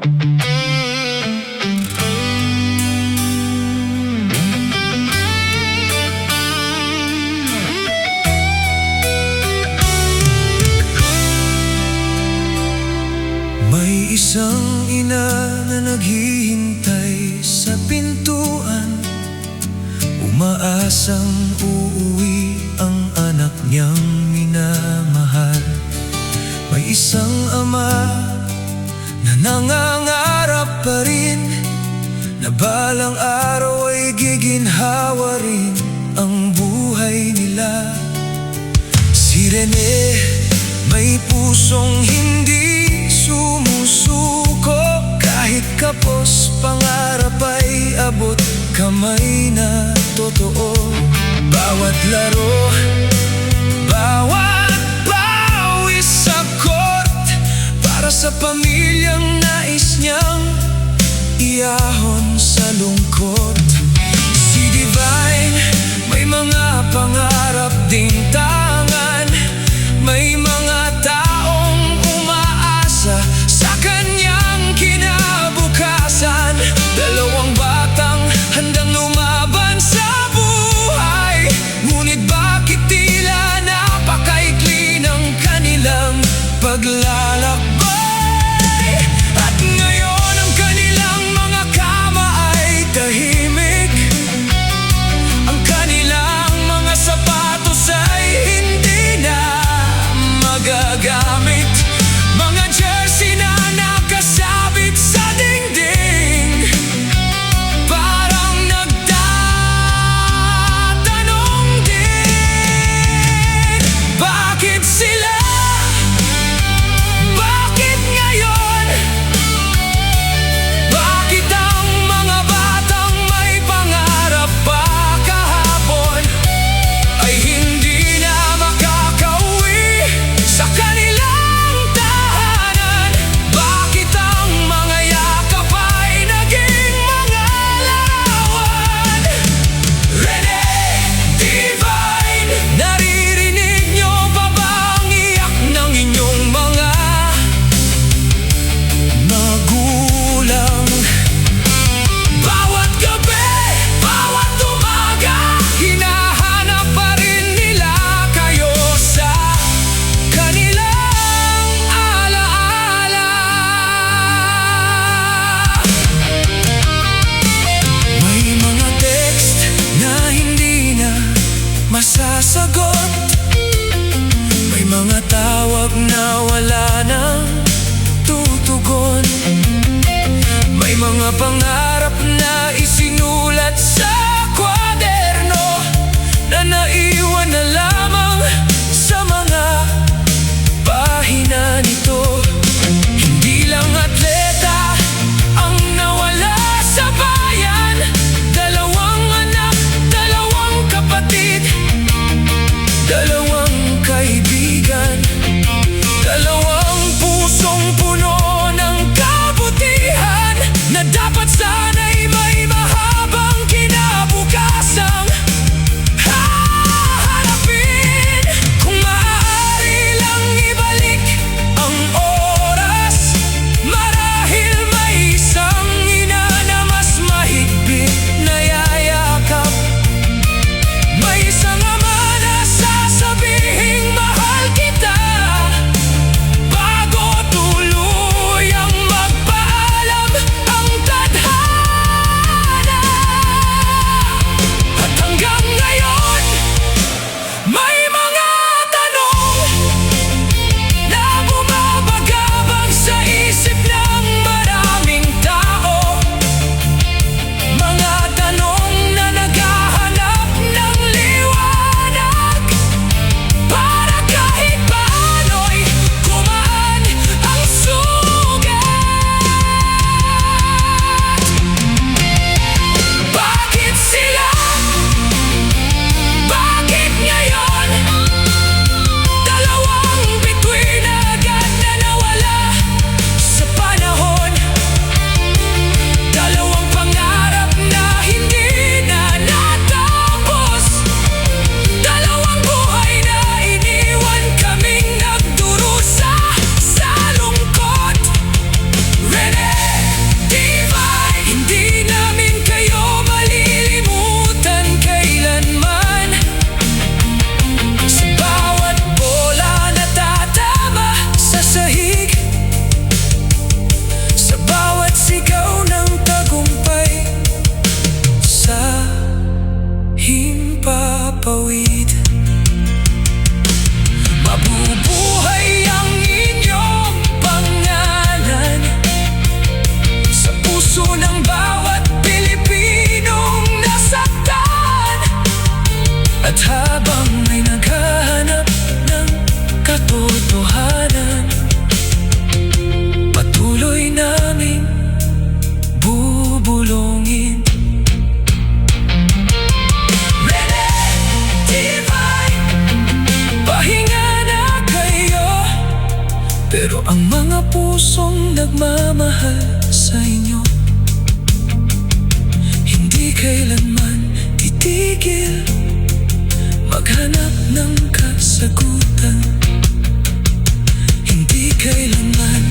May isang ina na naghihintay sa pintuan, umaasang uuwi ang anak niyang minamahal. May isang ama na nangangarap pa rin na balang araw ay giginhawa rin ang buhay nila. Si Rene may pusong hindi sumusuko, kahit kapos pangarap ay abot kamay na totoo. Bawat laro, bawat pawis sa court, para sa pamilyang nais niyang iahon sa lungkot. Si Divine may mga pangarap ding tangan, may mga taong umaasa sa kanyang kinabukasan. Dalawang batang handang lumaban sa buhay, ngunit bakit tila napakaikli ng kanilang paglalakbay? At ngayon ang kanilang mga kama ay tahimik, ang kanilang mga sapatos ay hindi na magagamit, mga jersey na nakasabit sa dingding, parang nagtatanong din, bakit sila? Bakit ngayon? Bakit ang mga batang may pangarap pa kahapon ay hindi na makakauwi sa kanilang tahanan? Bakit ang mga yakap ay naging mga larawan? Rene, Divine, naririnig niyo pa ba ang iyak ng inyong mga magulang? Bawat gabi, bawat umaga, hinahanap pa rin nila kayo sa kanilang alaala. May mga text na hindi na masasagot, may mga tawag na wala nang tutugon, may mga pangarap na isinulat sa kwaderno na naiwan na lamang sa mga pahina nito. Hindi lang atleta ang nawala sa bayan, dalawang anak, dalawang kapatid, dalawang kaibigan, dalawang pusong puno ng kabutihan na dapat sa nagmamahal sa inyo. Hindi kailanman titigil maghanap ng kasagutan. Hindi kailanman